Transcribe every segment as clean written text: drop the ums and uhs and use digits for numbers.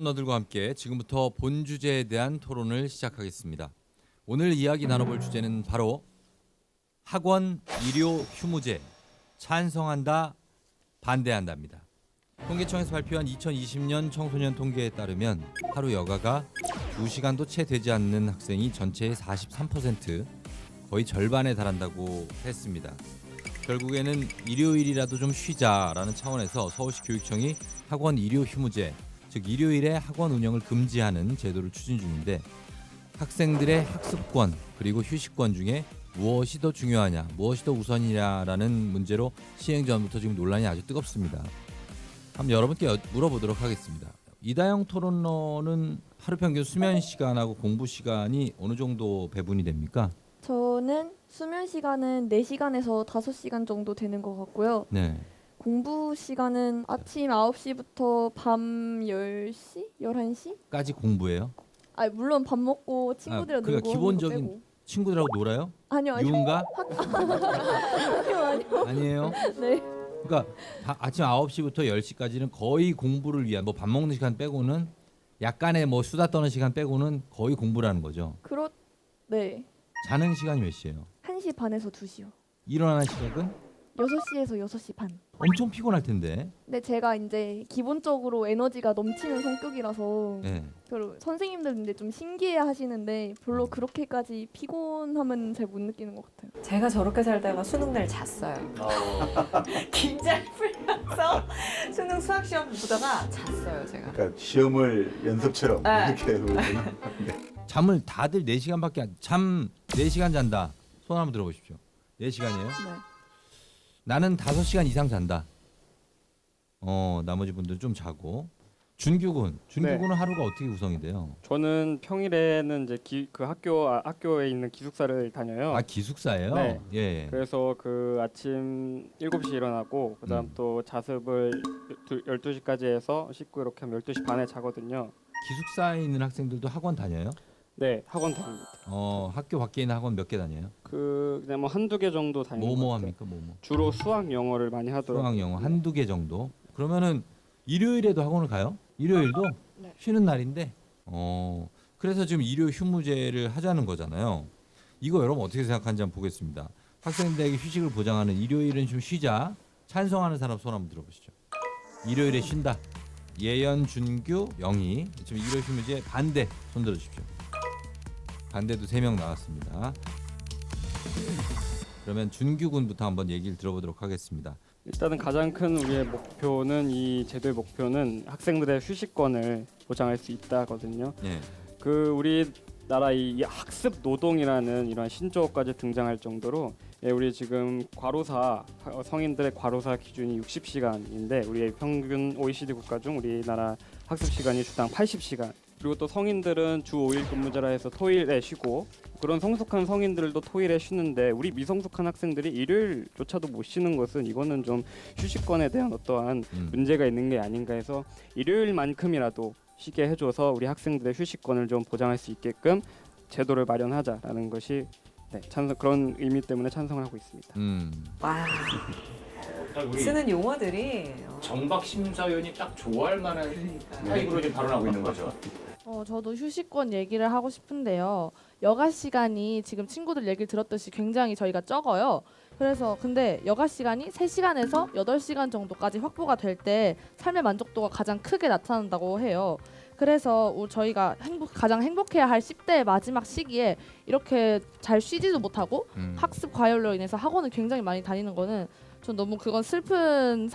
너들과 함께 지금부터 본 주제에 대한 토론을 시작하겠습니다. 오늘 이야기 나눠볼 주제는 바로 학원 일요 휴무제 찬성한다 반대한다입니다. 통계청에서 발표한 2020년 청소년 통계에 따르면 하루 여가가 2시간도 채 되지 않는 학생이 전체의 43%, 거의 절반에 달한다고 했습니다. 결국에는 일요일이라도 좀 쉬자라는 차원에서 서울시 교육청이 학원 일요 휴무제, 즉 일요일에 학원 운영을 금지하는 제도를 추진 중인데, 학생들의 학습권 그리고 휴식권 중에 무엇이 더 중요하냐, 무엇이 더 우선이냐라는 문제로 시행 전부터 지금 논란이 아주 뜨겁습니다. 한번 여러분께 물어보도록 하겠습니다. 이다영 토론러는 하루 평균 수면 시간하고 공부 시간이 어느 정도 배분이 됩니까? 저는 수면 시간은 4시간에서 5시간 정도 되는 것 같고요. 네. 공부 시간은 아침 9시부터 밤 10시? 11시? 까지 공부해요? 아, 물론 밥 먹고 친구들이랑 그러니까 놀고 기본적인 하는 거 빼고. 친구들하고 놀아요? 아니요. 유흥가? 아니요. 아니에요? 네. 그러니까 아침 9시부터 10시까지는 거의 공부를 위한, 뭐 밥 먹는 시간 빼고는, 약간의 뭐 수다 떠는 시간 빼고는 거의 공부라는 거죠. 네. 자는 시간이 몇 시예요? 1시 반에서 2시요. 일어나는 시각은 6시에서 6시 반. 엄청 피곤할 텐데. 근데 제가 이제 기본적으로 에너지가 넘치는 성격이라서 네. 별로 선생님들 이제 좀 신기해 하시는데 별로 그렇게까지 피곤함은 잘 못 느끼는 것 같아요. 제가 저렇게 살다가 수능날 잤어요. 긴장 풀면서 수능 수학 시험 보다가 잤어요, 제가. 그러니까 시험을 연습처럼 네. 이렇게 보구나. 잠을 다들 4시간밖에 잠 4시간 잔다. 손 한번 들어보십시오. 4시간이에요? 네. 나는 5시간 이상 잔다. 나머지 분들은 좀 자고. 준규군은 하루가 어떻게 구성이 돼요? 저는 평일에는 이제 그 학교에 있는 기숙사를 다녀요. 아, 기숙사예요? 네. 예. 그래서 그 아침 7시에 일어나고 그다음 또 자습을 12시까지 해서 씻고 이렇게 하면 12시 반에 자거든요. 기숙사에 있는 학생들도 학원 다녀요? 네, 학원 다닙니다. 학교 밖에 있는 학원 몇 개 다녀요? 그냥 뭐 한두 개 정도 다니는 것 뭐뭐 같아요. 합니까? 뭐뭐? 주로 수학, 영어를 많이 하더라고요. 수학, 영어 한두 개 정도. 그러면은 일요일에도 학원을 가요? 일요일도? 네. 쉬는 날인데. 그래서 지금 일요 휴무제를 하자는 거잖아요. 이거 여러분 어떻게 생각하는지 한번 보겠습니다. 학생들에게 휴식을 보장하는 일요일은 좀 쉬자. 찬성하는 사람 손 한번 들어보시죠. 일요일에 쉰다. 예연, 준규, 영희. 지금 일요 휴무제 반대 손 들어주십시오. 반대도 3명 나왔습니다. 그러면 준규 군부터 한번 얘기를 들어보도록 하겠습니다. 일단은 가장 큰 우리의 목표는, 이 제도의 목표는 학생들의 휴식권을 보장할 수 있다거든요. 예. 그 우리나라 이 학습 노동이라는 이런 신조어까지 등장할 정도로, 우리 지금 과로사, 성인들의 과로사 기준이 60시간인데 우리의 평균 OECD 국가 중 우리나라 학습 시간이 주당 80시간. 그리고 또 성인들은 주 5일 근무제라 해서 토일에 쉬고, 그런 성숙한 성인들도 토일에 쉬는데 우리 미성숙한 학생들이 일요일조차도 못 쉬는 것은, 이거는 좀 휴식권에 대한 어떠한 문제가 있는 게 아닌가 해서 일요일만큼이라도 쉬게 해줘서 우리 학생들의 휴식권을 좀 보장할 수 있게끔 제도를 마련하자라는 것이, 그런 의미 때문에 찬성을 하고 있습니다. 와, 쓰는 용어들이 정박 심사위원이 딱 좋아할 만한 타입으로 지금 발언하고 있는 거죠. 저도 휴식권 얘기를 하고 싶은데요. 여가 시간이 지금 친구들 얘기를 들었듯이 굉장히 저희가 적어요. 그래서 근데 여가 시간이 3시간에서 8시간 정도까지 확보가 될 때 삶의 만족도가 가장 크게 나타난다고 해요. 그래서 저희가 가장 행복해야 할 10대의 마지막 시기에 이렇게 잘 쉬지도 못하고 학습 과열로 인해서 학원을 굉장히 많이 다니는 거는 전 너무 그건 슬픈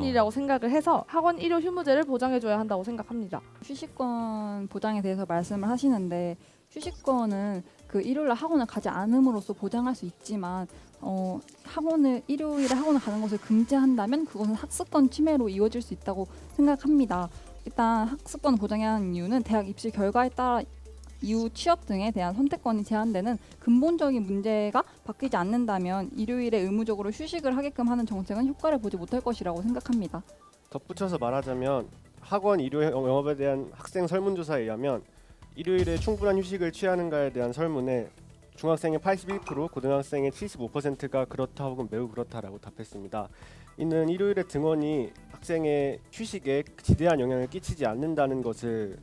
일이라고 생각을 해서 학원 일요 휴무제를 보장해줘야 한다고 생각합니다. 휴식권 보장에 대해서 말씀을 하시는데, 휴식권은 그 일요일에 학원을 가지 않음으로써 보장할 수 있지만, 일요일에 학원을 가는 것을 금지한다면 그것은 학습권 침해로 이어질 수 있다고 생각합니다. 일단 학습권 보장해야 하는 이유는 대학 입시 결과에 따라 이후 취업 등에 대한 선택권이 제한되는 근본적인 문제가 바뀌지 않는다면 일요일에 의무적으로 휴식을 하게끔 하는 정책은 효과를 보지 못할 것이라고 생각합니다. 덧붙여서 말하자면, 학원 일요 영업에 대한 학생 설문조사에 의하면 일요일에 충분한 휴식을 취하는가에 대한 설문에 중학생의 81%, 고등학생의 75%가 그렇다 혹은 매우 그렇다라고 답했습니다. 있는 일요일의 등원이 학생의 휴식에 지대한 영향을 끼치지 않는다는 것을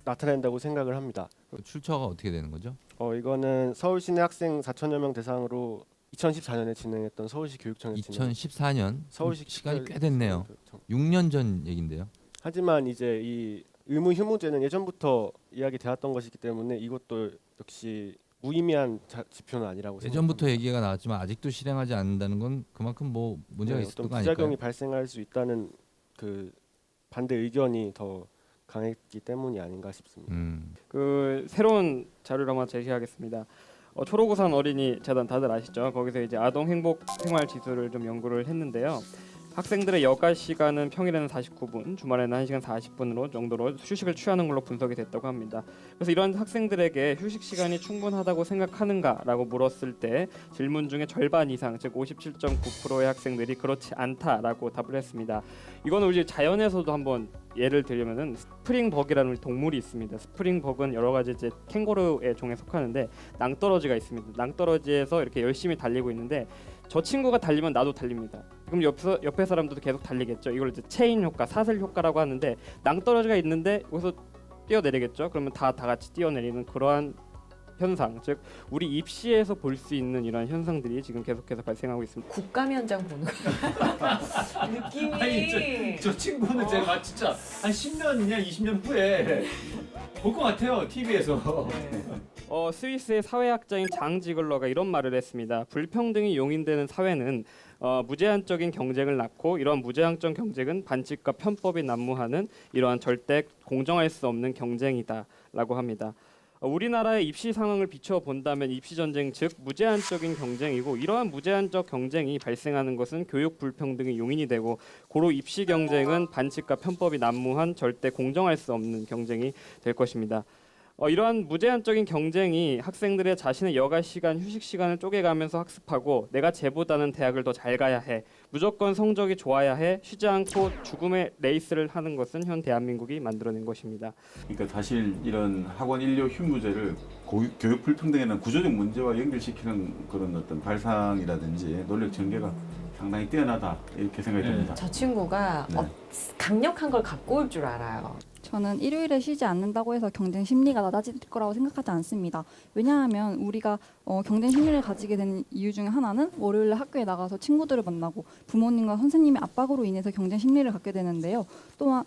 나타낸다고 생각을 합니다. 출처가 어떻게 되는 거죠? 이거는 서울시내 학생 4천여 명 대상으로 2014년에 진행했던 서울시 교육청의 2014년 서울시 시간이 꽤 됐네요. 6년 전 얘긴데요. 하지만 이제 이 의무 휴무제는 예전부터 이야기되었던 것이기 때문에 이것도 역시 무의미한 지표는 아니라고 예전부터 생각합니다. 얘기가 나왔지만 아직도 실행하지 않는다는 건 그만큼 뭐 문제가 있을 어떤 거 아닐까요? 부작용이 발생할 수 있다는 그 반대 의견이 더 강했기 때문이 아닌가 싶습니다. 그 새로운 자료를 한번 제시하겠습니다. 초록우산 어린이 재단 다들 아시죠? 거기서 이제 아동 행복 생활 지수를 좀 연구를 했는데요. 학생들의 여가 시간은 평일에는 49분, 주말에는 1시간 40분으로 정도로 휴식을 취하는 걸로 분석이 됐다고 합니다. 그래서 이런 학생들에게 휴식 시간이 충분하다고 생각하는가라고 물었을 때 질문 중에 절반 이상, 즉 57.9%의 학생들이 그렇지 않다라고 답을 했습니다. 이거는 우리 자연에서도 한번 예를 들면은 스프링벅이라는 우리 동물이 있습니다. 스프링벅은 여러 가지 이제 캥거루의 종에 속하는데 낭떠러지가 있습니다. 낭떠러지에서 이렇게 열심히 달리고 있는데 저 친구가 달리면 나도 달립니다. 그럼 옆에 사람들도 계속 달리겠죠. 이걸 이제 체인 효과, 사슬 효과라고 하는데 낭떠러지가 있는데 여기서 뛰어내리겠죠. 그러면 다 같이 뛰어내리는 그러한 현상, 즉 우리 입시에서 볼 수 있는 이런 현상들이 지금 계속해서 발생하고 있습니다. 국감 현장 보는 느낌이. 아니 저 친구는 제가 진짜 한 10년이냐 20년 후에 볼 것 같아요 TV에서. 스위스의 사회학자인 장 지글러가 이런 말을 했습니다. 불평등이 용인되는 사회는 무제한적인 경쟁을 낳고 이러한 무제한적 경쟁은 반칙과 편법이 난무하는 이러한 절대 공정할 수 없는 경쟁이다라고 합니다. 우리나라의 입시 상황을 비춰 본다면 입시 전쟁 즉 무제한적인 경쟁이고 이러한 무제한적 경쟁이 발생하는 것은 교육 불평등의 용인이 되고 고로 입시 경쟁은 반칙과 편법이 난무한 절대 공정할 수 없는 경쟁이 될 것입니다. 이러한 무제한적인 경쟁이 학생들의 자신의 여가 시간, 휴식 시간을 쪼개가면서 학습하고 내가 쟤보다는 대학을 더 잘 가야 해, 무조건 성적이 좋아야 해, 쉬지 않고 죽음의 레이스를 하는 것은 현 대한민국이 만들어낸 것입니다. 그러니까 사실 이런 학원 인료 휴무제를 교육 불평등에는 구조적 문제와 연결시키는 그런 어떤 발상이라든지 논리적 전개가 상당히 뛰어나다 이렇게 생각이 듭니다. 저 친구가 네. 강력한 걸 갖고 올 줄 알아요. 저는 일요일에 쉬지 않는다고 해서 경쟁 심리가 낮아질 거라고 생각하지 않습니다. 왜냐하면 우리가 경쟁 심리를 가지게 된 이유 중에 하나는 월요일에 학교에 나가서 친구들을 만나고 부모님과 선생님의 압박으로 인해서 경쟁 심리를 갖게 되는데요. 또한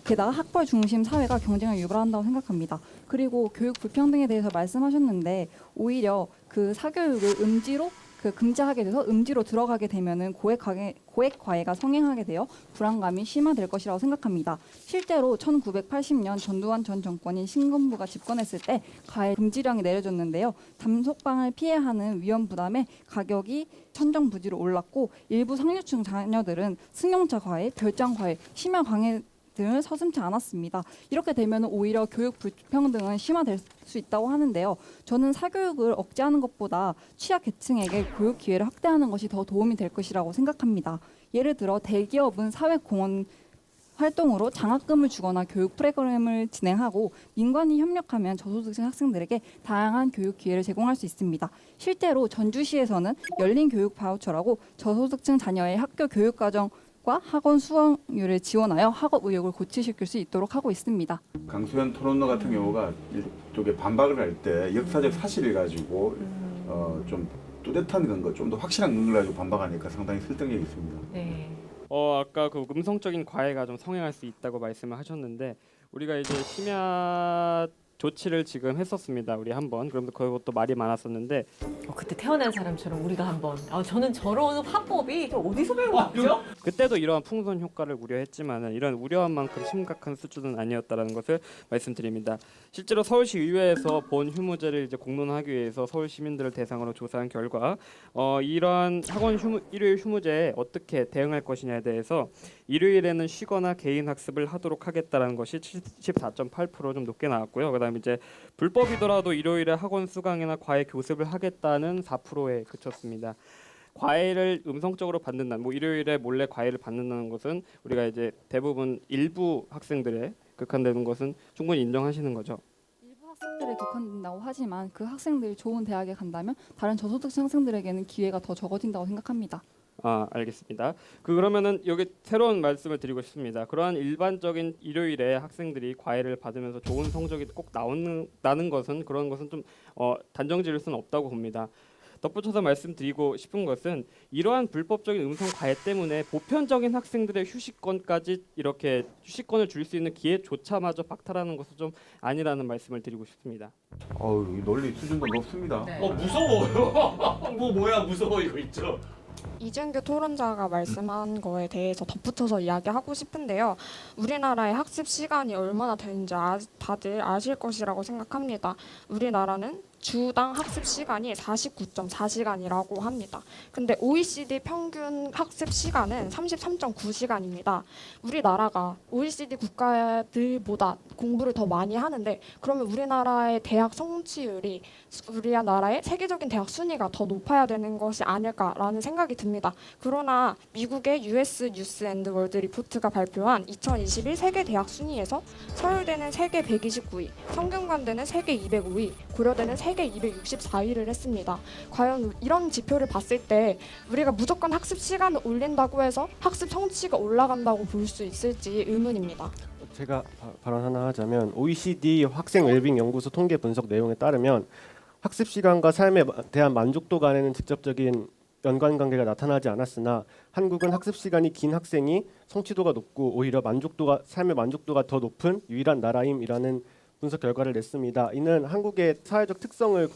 게다가 학벌 중심 사회가 경쟁을 유발한다고 생각합니다. 그리고 교육 불평등에 대해서 말씀하셨는데 오히려 그 사교육을 음지로 금지하게 돼서 음지로 들어가게 되면은 고액 과외가 성행하게 되어 불안감이 심화될 것이라고 생각합니다. 실제로 1980년 전두환 전 정권인 신군부가 집권했을 때 과외 금지령이 내려졌는데요. 단속방을 피해야 하는 위험 부담에 가격이 천정부지로 올랐고 일부 상류층 자녀들은 승용차 과외, 별장 과외, 심야 강의 등을 서슴지 않았습니다. 이렇게 되면 오히려 교육 불평등은 심화될 수 있다고 하는데요. 저는 사교육을 억제하는 것보다 취약계층에게 교육 기회를 확대하는 것이 더 도움이 될 것이라고 생각합니다. 예를 들어 대기업은 사회공헌 활동으로 장학금을 주거나 교육 프로그램을 진행하고 민관이 협력하면 저소득층 학생들에게 다양한 교육 기회를 제공할 수 있습니다. 실제로 전주시에서는 열린 교육 바우처라고 저소득층 자녀의 학교 교육 과정 학원 수강률을 지원하여 학업 의욕을 고취시킬 수 있도록 하고 있습니다. 강수현 토론러 같은 경우가 이쪽에 반박을 할 때 역사적 사실을 가지고 좀 뚜렷한 근거, 좀 더 확실한 근거를 가지고 반박하니까 상당히 설득력이 있습니다. 네. 아까 그 음성적인 과외가 좀 성행할 수 있다고 말씀을 하셨는데 우리가 이제 심야 조치를 지금 했었습니다. 우리 한번 그럼 그것도 말이 많았었는데 그때 태어난 사람처럼 우리가 한번 저는 저런 화법이 어디서 배운 거죠? 그때도 이러한 풍선 효과를 우려했지만 이런 우려한 만큼 심각한 수준은 아니었다라는 것을 말씀드립니다. 실제로 서울시 의회에서 본 휴무제를 이제 공론하기 위해서 서울 시민들을 대상으로 조사한 결과 이러한 학원 일요일 휴무제에 어떻게 대응할 것이냐에 대해서 일요일에는 쉬거나 개인 학습을 하도록 하겠다라는 것이 74.8% 좀 높게 나왔고요. 그다음에 이제 불법이더라도 일요일에 학원 수강이나 과외 교습을 하겠다는 4%에 그쳤습니다. 과외를 음성적으로 받는다는 일요일에 몰래 과외를 받는다는 것은 우리가 이제 대부분 일부 학생들의 극한되는 것은 충분히 인정하시는 거죠. 일부 학생들에 국한된다고 하지만 그 학생들이 좋은 대학에 간다면 다른 저소득층 학생들에게는 기회가 더 적어진다고 생각합니다. 알겠습니다. 그러면은 여기 새로운 말씀을 드리고 싶습니다. 그러한 일반적인 일요일에 학생들이 과외를 받으면서 좋은 성적이 꼭 나는 것은 그런 것은 좀 단정 지을 수는 없다고 봅니다. 덧붙여서 말씀드리고 싶은 것은 이러한 불법적인 음성 과외 때문에 보편적인 학생들의 휴식권까지 이렇게 휴식권을 줄 수 있는 기회조차마저 박탈하는 것은 좀 아니라는 말씀을 드리고 싶습니다. 이 논리 수준도 높습니다. 무서워요. 뭐야 무서워 이거 있죠. 이준규 토론자가 말씀한 거에 대해서 덧붙여서 이야기하고 싶은데요. 우리나라의 학습 시간이 얼마나 되는지 다들 아실 것이라고 생각합니다. 우리나라는 주당 학습 시간이 49.4시간이라고 합니다. 근데 OECD 평균 학습 시간은 33.9시간입니다. 우리나라가 OECD 국가들보다 공부를 더 많이 하는데 그러면 우리나라의 대학 성취율이 우리나라의 세계적인 대학 순위가 더 높아야 되는 것이 아닐까라는 생각이 듭니다. 그러나 미국의 US 뉴스 앤드 월드 리포트가 발표한 2021 세계 대학 순위에서 서울대는 세계 129위, 성균관대는 세계 205위, 고려대는 세계 264위를 했습니다. 과연 이런 지표를 봤을 때 우리가 무조건 학습 시간을 올린다고 해서 학습 성취가 올라간다고 볼 수 있을지 의문입니다. 제가 발언 하나 하자면 OECD 학생 웰빙 연구소 통계 분석 내용에 따르면 학습 시간과 삶에 대한 만족도 간에는 직접적인 연관관계가 나타나지 않았으나 한국은 학습 시간이 긴 학생이 성취도가 높고 오히려 삶의 만족도가 더 높은 유일한 나라임이라는 분석 결과를 냈습니다. 이는 한국의 사회적 특성을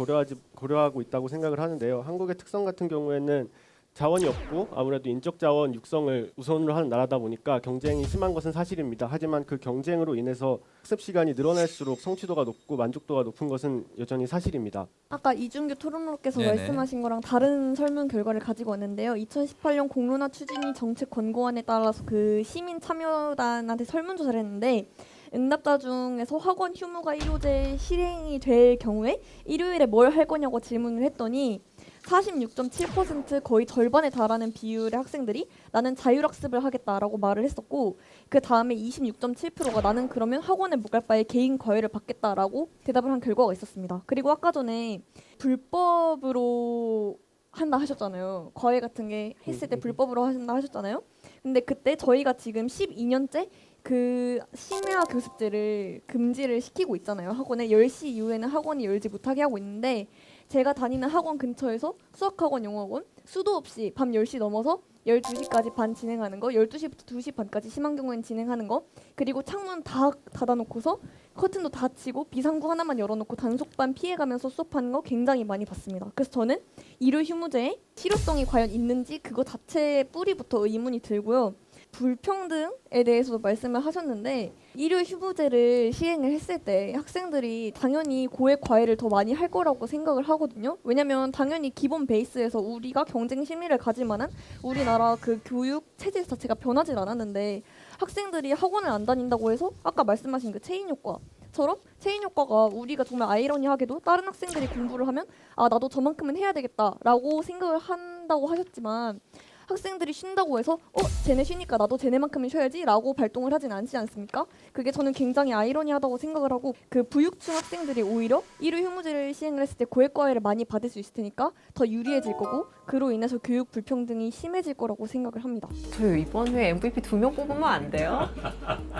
고려하고 있다고 생각을 하는데요. 한국의 특성 같은 경우에는 자원이 없고 아무래도 인적 자원 육성을 우선으로 하는 나라다 보니까 경쟁이 심한 것은 사실입니다. 하지만 그 경쟁으로 인해서 학습 시간이 늘어날수록 성취도가 높고 만족도가 높은 것은 여전히 사실입니다. 아까 이준규 토론로께서 네네. 말씀하신 거랑 다른 설문 결과를 가지고 왔는데요. 2018년 공론화 추진위 정책 권고안에 따라서 그 시민 참여단한테 설문조사를 했는데 응답자 중에서 학원 휴무가 일요제 실행이 될 경우에 일요일에 뭘 할 거냐고 질문을 했더니 46.7% 거의 절반에 달하는 비율의 학생들이 나는 자율학습을 하겠다라고 말을 했었고 그 다음에 26.7%가 나는 그러면 학원에 못 갈 바에 개인 과외를 받겠다라고 대답을 한 결과가 있었습니다. 그리고 아까 전에 불법으로 한다 하셨잖아요. 과외 같은 게 했을 때 불법으로 한다 하셨잖아요. 근데 그때 저희가 지금 12년째 그 심야 교습제를 금지를 시키고 있잖아요. 학원에 10시 이후에는 학원이 열지 못하게 하고 있는데 제가 다니는 학원 근처에서 수학학원, 영어학원 수도 없이 밤 10시 넘어서 12시까지 반 진행하는 거, 12시부터 2시 반까지 심한 경우에는 진행하는 거, 그리고 창문 다 닫아놓고서 커튼도 닫히고 비상구 하나만 열어놓고 단속반 피해가면서 수업하는 거 굉장히 많이 봤습니다. 그래서 저는 일요 휴무제의 실효성이 과연 있는지 그거 자체 뿌리부터 의문이 들고요. 불평등에 대해서도 말씀을 하셨는데 일요 휴무제를 시행을 했을 때 학생들이 당연히 고액 과외를 더 많이 할 거라고 생각을 하거든요. 왜냐면 당연히 기본 베이스에서 우리가 경쟁 심리를 가질 만한 우리나라 그 교육 체제 자체가 변하지 않았는데 학생들이 학원을 안 다닌다고 해서 아까 말씀하신 그 체인 효과처럼 체인 효과가 우리가 정말 아이러니하게도 다른 학생들이 공부를 하면 아 나도 저만큼은 해야 되겠다라고 생각을 한다고 하셨지만 학생들이 쉰다고 해서 쟤네 쉬니까 나도 쟤네만큼은 쉬어야지 라고 발동을 하진 않지 않습니까? 그게 저는 굉장히 아이러니하다고 생각을 하고 그 부육중 학생들이 오히려 일요 휴무제를 시행을 했을 때 고액과외를 많이 받을 수 있을 테니까 더 유리해질 거고 그로 인해서 교육 불평등이 심해질 거라고 생각을 합니다. 저 이번 회에 MVP 2명 뽑으면 안 돼요?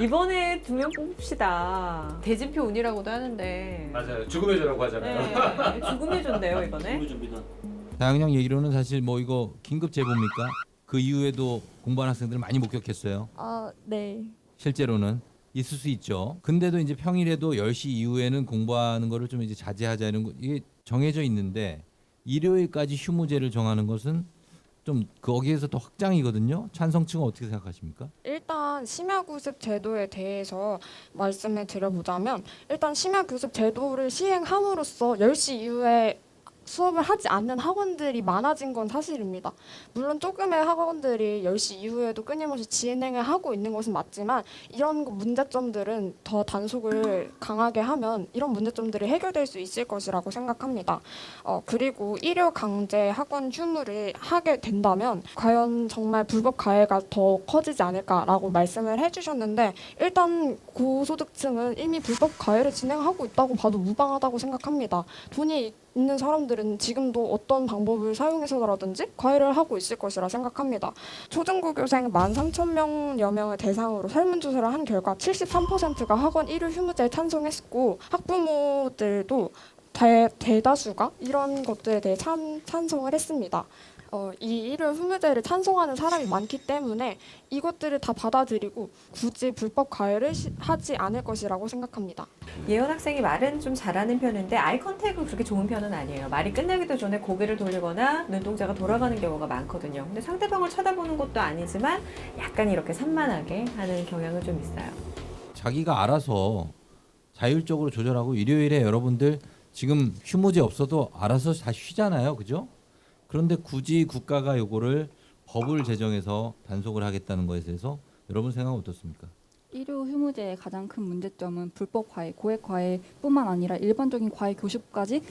이번에 2명 뽑읍시다. 대진표 운이라고도 하는데 맞아요. 죽음의 조라고 하잖아요. 네, 죽음의 조인데요 이번에. 다영양 얘기로는 사실 뭐 이거 긴급 제보입니까? 그 이후에도 공부하는 학생들을 많이 목격했어요. 아, 네. 실제로는 있을 수 있죠. 근데도 이제 평일에도 10시 이후에는 공부하는 거를 좀 이제 자제하자는 거 이게 정해져 있는데 일요일까지 휴무제를 정하는 것은 좀 거기에서 더 확장이거든요. 찬성층은 어떻게 생각하십니까? 일단 심야교습 제도에 대해서 말씀을 드려보자면 일단 심야교습 제도를 시행함으로써 10시 이후에 수업을 하지 않는 학원들이 많아진 건 사실입니다. 물론 조금의 학원들이 10시 이후에도 끊임없이 진행을 하고 있는 것은 맞지만 이런 문제점들은 더 단속을 강하게 하면 이런 문제점들이 해결될 수 있을 것이라고 생각합니다. 그리고 일요 강제 학원 휴무를 하게 된다면 과연 정말 불법 가해가 더 커지지 않을까라고 말씀을 해주셨는데 일단 고소득층은 이미 불법 과외를 진행하고 있다고 봐도 무방하다고 생각합니다. 돈이 있는 사람들은 지금도 어떤 방법을 사용해서라든지 과외를 하고 있을 것이라 생각합니다. 초중고교생 13,000명여 명을 대상으로 설문조사를 한 결과 73%가 학원 일요 휴무제에 찬성했고 학부모들도 대다수가 이런 것들에 대해 찬성을 했습니다. 이 일요 휴무제를 찬성하는 사람이 많기 때문에 이것들을 다 받아들이고 굳이 불법 과외를 하지 않을 것이라고 생각합니다. 예원 학생이 말은 좀 잘하는 편인데 아이 컨택은 그렇게 좋은 편은 아니에요. 말이 끝나기도 전에 고개를 돌리거나 눈동자가 돌아가는 경우가 많거든요. 근데 상대방을 쳐다보는 것도 아니지만 약간 이렇게 산만하게 하는 경향은 좀 있어요. 자기가 알아서 자율적으로 조절하고 일요일에 여러분들 지금 휴무제 없어도 알아서 다 쉬잖아요. 그죠? 그런데 굳이 국가가 요거를 법을 제정해서 단속을 하겠다는 것에 대해서 여러분 생각은 어떻습니까? 일요 휴무제의 가장 큰 문제점은 불법 과외, 고액 과외뿐만 아니라 일반적인 과외 교습까지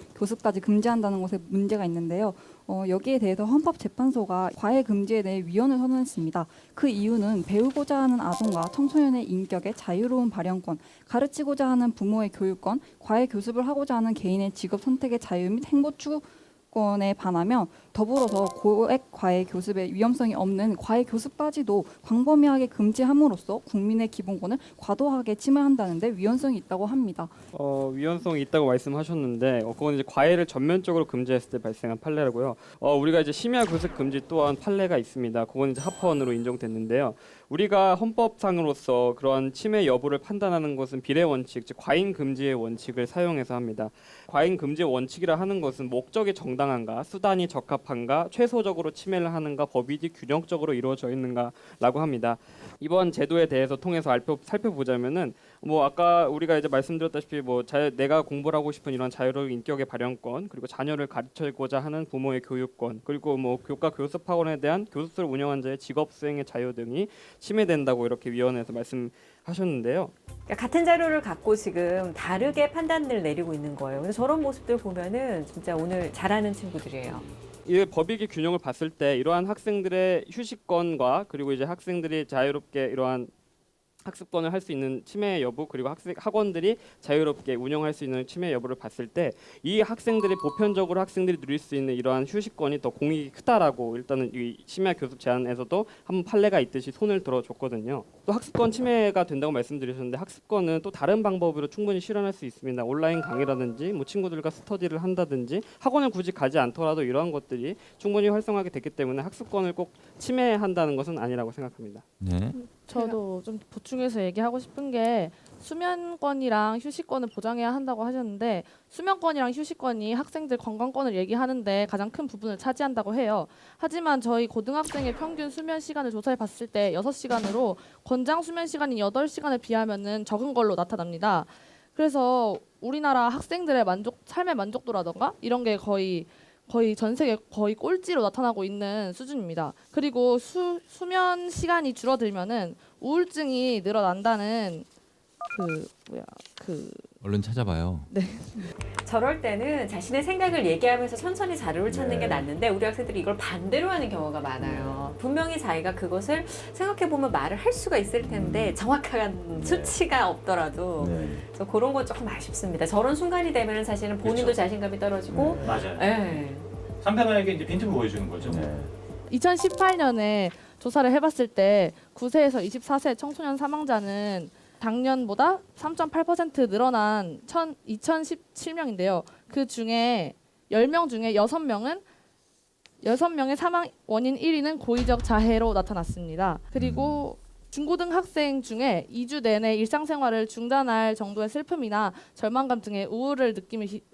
금지한다는 것에 문제가 있는데요. 여기에 대해서 헌법재판소가 과외 금지에 대해 위헌을 선언했습니다. 그 이유는 배우고자 하는 아동과 청소년의 인격의 자유로운 발현권, 가르치고자 하는 부모의 교육권, 과외 교습을 하고자 하는 개인의 직업 선택의 자유 및 행보 추구권에 반하며 더불어서 고액 과외 교습의 위험성이 없는 과외 교습까지도 광범위하게 금지함으로써 국민의 기본권을 과도하게 침해한다는데 위헌성이 있다고 합니다. 위헌성이 있다고 말씀하셨는데 그건 이제 과외를 전면적으로 금지했을 때 발생한 판례라고요. 우리가 이제 심야 교습 금지 또한 판례가 있습니다. 그건 이제 합헌으로 인정됐는데요. 우리가 헌법상으로서 그러한 침해 여부를 판단하는 것은 비례 원칙, 즉 과잉 금지의 원칙을 사용해서 합니다. 과잉 금지의 원칙이라 하는 것은 목적이 정당한가, 수단이 적합한가, 최소적으로 침해를 하는가, 법이 균형적으로 이루어져 있는가라고 합니다. 이번 제도에 대해서 통해서 살펴보자면은 아까 우리가 이제 말씀드렸다시피 내가 공부를 하고 싶은 이런 자유로운 인격의 발현권, 그리고 자녀를 가르치고자 하는 부모의 교육권, 그리고 교과 교습 학원에 대한 교습소를 운영한 자의 직업 수행의 자유 등이 침해된다고 이렇게 위원회에서 말씀하셨는데요. 그러니까 같은 자료를 갖고 지금 다르게 판단을 내리고 있는 거예요. 근데 저런 모습들 보면은 진짜 오늘 잘하는 친구들이에요. 이 법익의 균형을 봤을 때 이러한 학생들의 휴식권과 그리고 이제 학생들이 자유롭게 이러한 학습권을 할 수 있는 침해 여부, 그리고 학원들이 자유롭게 운영할 수 있는 침해 여부를 봤을 때 이 학생들이 보편적으로 학생들이 누릴 수 있는 이러한 휴식권이 더 공익이 크다라고 일단은 이 심야 교습 제한에서도 한번 판례가 있듯이 손을 들어줬거든요. 또 학습권 침해가 된다고 말씀드렸는데 학습권은 또 다른 방법으로 충분히 실현할 수 있습니다. 온라인 강의라든지 친구들과 스터디를 한다든지 학원을 굳이 가지 않더라도 이러한 것들이 충분히 활성화하게 됐기 때문에 학습권을 꼭 침해한다는 것은 아니라고 생각합니다. 네. 저도 좀 보충해서 얘기하고 싶은 게 수면권이랑 휴식권을 보장해야 한다고 하셨는데 수면권이랑 휴식권이 학생들 건강권을 얘기하는데 가장 큰 부분을 차지한다고 해요. 하지만 저희 고등학생의 평균 수면 시간을 조사해 봤을 때 6시간으로 권장 수면 시간인 8시간에 비하면은 적은 걸로 나타납니다. 그래서 우리나라 학생들의 삶의 만족도라던가 이런 게 거의 전 세계 거의 꼴찌로 나타나고 있는 수준입니다. 그리고 수면 시간이 줄어들면은 우울증이 늘어난다는 얼른 찾아봐요. 네. 저럴 때는 자신의 생각을 얘기하면서 천천히 자료를 찾는 게 네. 낫는데 우리 학생들이 이걸 반대로 하는 경우가 많아요. 분명히 자기가 그것을 생각해보면 말을 할 수가 있을 텐데 정확한 수치가 없더라도 그래서 그런 건 조금 아쉽습니다. 저런 순간이 되면 사실은 본인도 그렇죠. 자신감이 떨어지고 맞아요. 네. 상대방에게 이제 빈틈을 보여주는 거죠. 2018년에 조사를 해봤을 때 9세에서 24세 청소년 사망자는 작년보다 3.8% 늘어난 2017명인데요. 그 중에 10명 중에 6명의 사망 원인 1위는 고의적 자해로 나타났습니다. 그리고 중고등학생 중에 2주 내내 일상생활을 중단할 정도의 슬픔이나 절망감 등의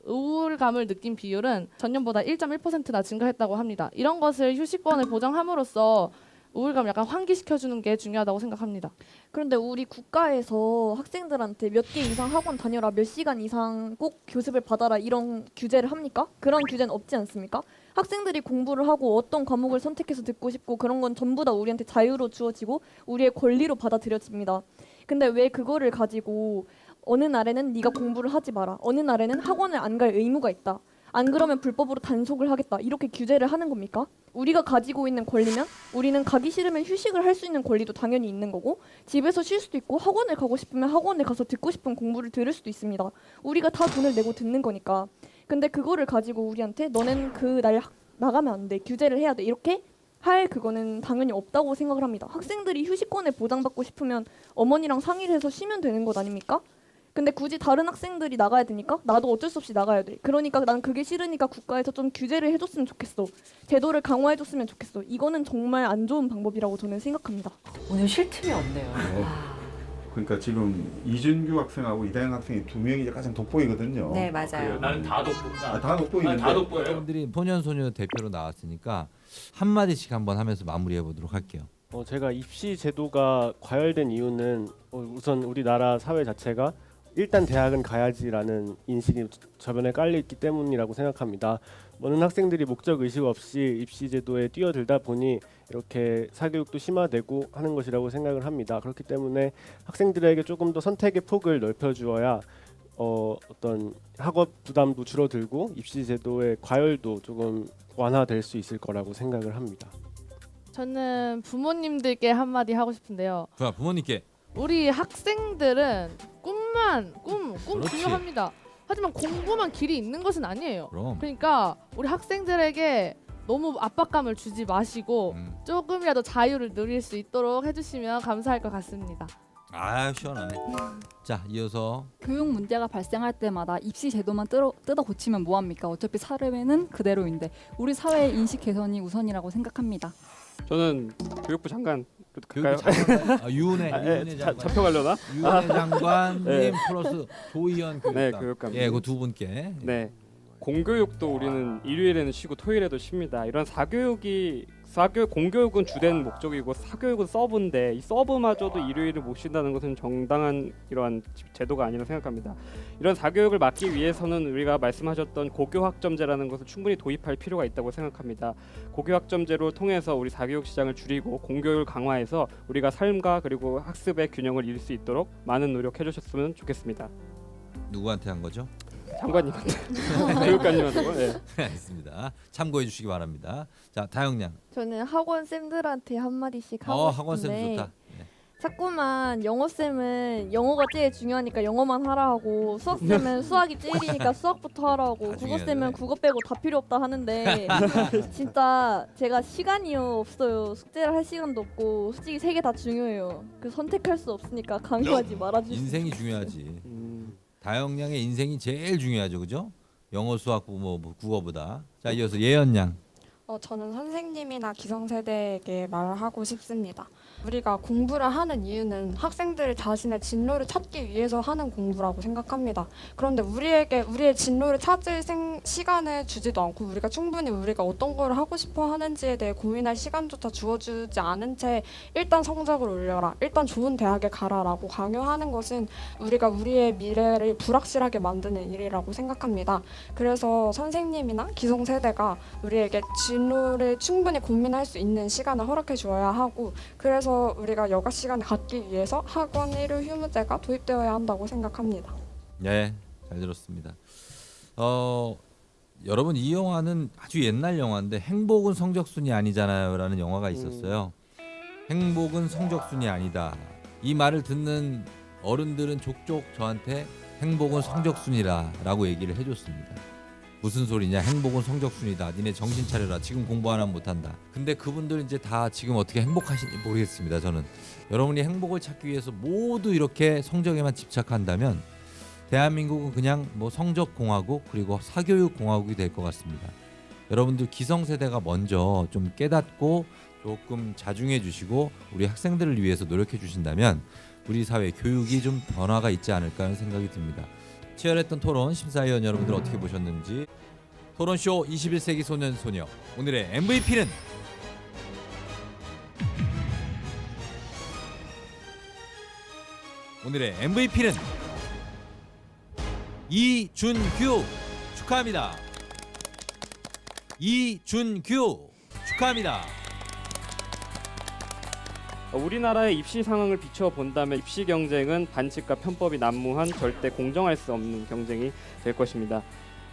우울감을 느낀 비율은 전년보다 1.1%나 증가했다고 합니다. 이런 것을 휴식권을 보장함으로써 우울감을 약간 환기시켜주는 게 중요하다고 생각합니다. 그런데 우리 국가에서 학생들한테 몇 개 이상 학원 다녀라, 몇 시간 이상 꼭 교습을 받아라 이런 규제를 합니까? 그런 규제는 없지 않습니까? 학생들이 공부를 하고 어떤 과목을 선택해서 듣고 싶고 그런 건 전부 다 우리한테 자유로 주어지고 우리의 권리로 받아들여집니다. 근데 왜 그거를 가지고 어느 날에는 네가 공부를 하지 마라, 어느 날에는 학원을 안 갈 의무가 있다, 안 그러면 불법으로 단속을 하겠다 이렇게 규제를 하는 겁니까? 우리가 가지고 있는 권리면 우리는 가기 싫으면 휴식을 할 수 있는 권리도 당연히 있는 거고 집에서 쉴 수도 있고 학원을 가고 싶으면 학원에 가서 듣고 싶은 공부를 들을 수도 있습니다. 우리가 다 돈을 내고 듣는 거니까. 근데 그거를 가지고 우리한테 너는 그 날 나가면 안 돼. 규제를 해야 돼. 이렇게 할 그거는 당연히 없다고 생각을 합니다. 학생들이 휴식권을 보장받고 싶으면 어머니랑 상의를 해서 쉬면 되는 것 아닙니까? 근데 굳이 다른 학생들이 나가야 되니까 나도 어쩔 수 없이 나가야 돼. 그러니까 난 그게 싫으니까 국가에서 좀 규제를 해줬으면 좋겠어. 제도를 강화해줬으면 좋겠어. 이거는 정말 안 좋은 방법이라고 저는 생각합니다. 오늘 쉴 틈이 없네요. 네. 그러니까 지금 이준규 학생하고 이다영 학생이 두 명이 가장 돋보이거든요. 네, 맞아요. 나는 다 돋보다. 다 돋보이는데. 다 돋보여요. 여러분들이 소년소녀 대표로 나왔으니까 한 마디씩 한번 하면서 마무리해 보도록 할게요. 제가 입시 제도가 과열된 이유는 우선 우리나라 사회 자체가 일단 대학은 가야지라는 인식이 저변에 깔려 있기 때문이라고 생각합니다. 많은 학생들이 목적 의식 없이 입시 제도에 뛰어들다 보니 이렇게 사교육도 심화되고 하는 것이라고 생각을 합니다. 그렇기 때문에 학생들에게 조금 더 선택의 폭을 넓혀주어야 어떤 학업 부담도 줄어들고 입시 제도의 과열도 조금 완화될 수 있을 거라고 생각을 합니다. 저는 부모님들께 한마디 하고 싶은데요. 자, 부모님께 우리 학생들은 꿈 그렇지. 중요합니다. 하지만 공부만 길이 있는 것은 아니에요. 그럼 그러니까 우리 학생들에게 너무 압박감을 주지 마시고 조금이라도 자유를 누릴 수 있도록 해주시면 감사할 것 같습니다. 아 시원하네. 자 이어서 교육 문제가 발생할 때마다 입시 제도만 뜯어 고치면 뭐합니까? 어차피 사례는 그대로인데 우리 사회의 인식 개선이 우선이라고 생각합니다. 저는 교육부 장관 교육부 장관 유은혜 장관 잡혀가려나? 유은혜 장관님 네. 플러스 조희연 교육감. 네, 교육감. 예, 그 두 분께. 네. 공교육도 우리는 일요일에는 쉬고 토요일에도 쉽니다. 이런 공교육은 주된 목적이고 사교육은 서브인데 이 서브마저도 일요일을 못 쉰다는 것은 정당한 이러한 제도가 아니라 생각합니다. 이런 사교육을 막기 위해서는 우리가 말씀하셨던 고교학점제라는 것을 충분히 도입할 필요가 있다고 생각합니다. 고교학점제를 통해서 우리 사교육 시장을 줄이고 공교육을 강화해서 우리가 삶과 그리고 학습의 균형을 이룰 수 있도록 많은 노력해 주셨으면 좋겠습니다. 누구한테 한 거죠? 장관님한테 교육관님한테. 네. 알겠습니다. 참고해 주시기 바랍니다. 자 다영양. 저는 학원 쌤들한테 한마디씩 하고 학원 쌤 싶은데 좋다. 네. 자꾸만 영어 쌤은 영어가 제일 중요하니까 영어만 하라 하고 수학 쌤은 수학이 제일이니까 수학부터 하라 하고 다 국어 중요하네. 쌤은 국어 빼고 다 필요 없다 하는데 진짜 제가 시간이 없어요. 숙제를 할 시간도 없고 솔직히 세 개 다 중요해요. 그 선택할 수 없으니까 강요하지 말아주세요. 인생이 중요하지. 다영양의 인생이 제일 중요하죠, 그죠? 영어, 수학, 뭐 국어보다. 자 이어서 예연양. 저는 선생님이나 기성세대에게 말하고 싶습니다. 우리가 공부를 하는 이유는 학생들이 자신의 진로를 찾기 위해서 하는 공부라고 생각합니다. 그런데 우리에게 우리의 진로를 찾을 시간을 주지도 않고 우리가 충분히 우리가 어떤 걸 하고 싶어 하는지에 대해 고민할 시간조차 주어주지 않은 채 일단 성적을 올려라, 일단 좋은 대학에 가라라고 강요하는 것은 우리가 우리의 미래를 불확실하게 만드는 일이라고 생각합니다. 그래서 선생님이나 기성세대가 우리에게 진로를 충분히 고민할 수 있는 시간을 허락해 주어야 하고 그래서 우리가 여가 시간을 갖기 위해서 학원 일요 휴무제가 도입되어야 한다고 생각합니다. 네, 잘 들었습니다. 여러분 이 영화는 아주 옛날 영화인데 행복은 성적순이 아니잖아요라는 영화가 있었어요. 행복은 성적순이 아니다. 이 말을 듣는 어른들은 족족 저한테 행복은 성적순이라라고 얘기를 해줬습니다. 무슨 소리냐? 행복은 성적순이다. 니네 정신 차려라. 지금 공부 하나 못한다. 근데 그분들 이제 다 지금 어떻게 행복하신지 모르겠습니다. 저는 여러분이 행복을 찾기 위해서 모두 이렇게 성적에만 집착한다면 대한민국은 그냥 뭐 성적 공화국 그리고 사교육 공화국이 될 것 같습니다. 여러분들 기성세대가 먼저 좀 깨닫고 조금 자중해 주시고 우리 학생들을 위해서 노력해 주신다면 우리 사회 교육이 좀 변화가 있지 않을까 하는 생각이 듭니다. 치열했던 토론 심사위원 여러분들 어떻게 보셨는지 토론쇼 21세기 소년 소녀 오늘의 MVP는 이준규 축하합니다. 이준규 축하합니다. 우리나라의 입시 상황을 비추어 본다면 입시 경쟁은 반칙과 편법이 난무한 절대 공정할 수 없는 경쟁이 될 것입니다.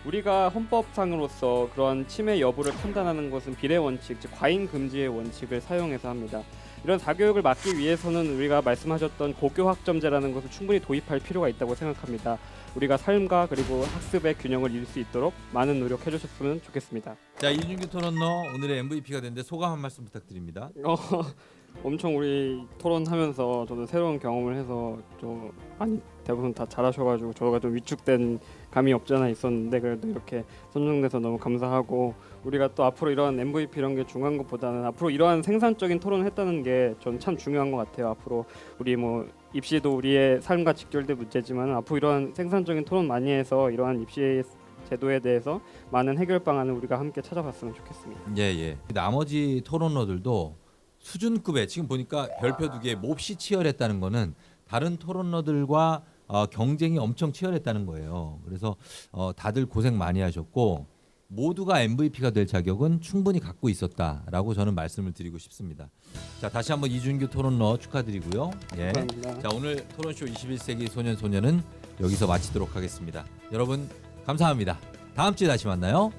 우리가 헌법상으로서 그런 침해 여부를 판단하는 것은 비례 원칙, 즉 과잉 금지의 원칙을 사용해서 합니다. 이런 사교육을 막기 위해서는 우리가 말씀하셨던 고교 학점제라는 것을 충분히 도입할 필요가 있다고 생각합니다. 우리가 삶과 그리고 학습의 균형을 이룰 수 있도록 많은 노력해 주셨으면 좋겠습니다. 자, 이준규 토론러 오늘의 MVP가 됐는데 소감 한 말씀 부탁드립니다. 엄청 우리 토론하면서 저도 새로운 경험을 해서 좀 많이 대부분 다 잘하셔가지고 저가 좀 위축된 감이 없지 않아 있었는데 그래도 이렇게 선정돼서 너무 감사하고 우리가 또 앞으로 이런 MVP 이런 게 중요한 것보다는 앞으로 이러한 생산적인 토론을 했다는 게 전 참 중요한 것 같아요. 앞으로 우리 뭐 입시도 우리의 삶과 직결된 문제지만 앞으로 이러한 생산적인 토론 많이 해서 이러한 입시 제도에 대해서 많은 해결 방안을 우리가 함께 찾아봤으면 좋겠습니다. 예. 나머지 토론러들도 수준급의 지금 보니까 별표 2개 몹시 치열했다는 거는 다른 토론러들과 경쟁이 엄청 치열했다는 거예요. 그래서 다들 고생 많이 하셨고 모두가 MVP가 될 자격은 충분히 갖고 있었다라고 저는 말씀을 드리고 싶습니다. 자, 다시 한번 이준규 토론러 축하드리고요. 예. 감사합니다. 자, 오늘 토론쇼 21세기 소년은 여기서 마치도록 하겠습니다. 여러분 감사합니다. 다음 주에 다시 만나요.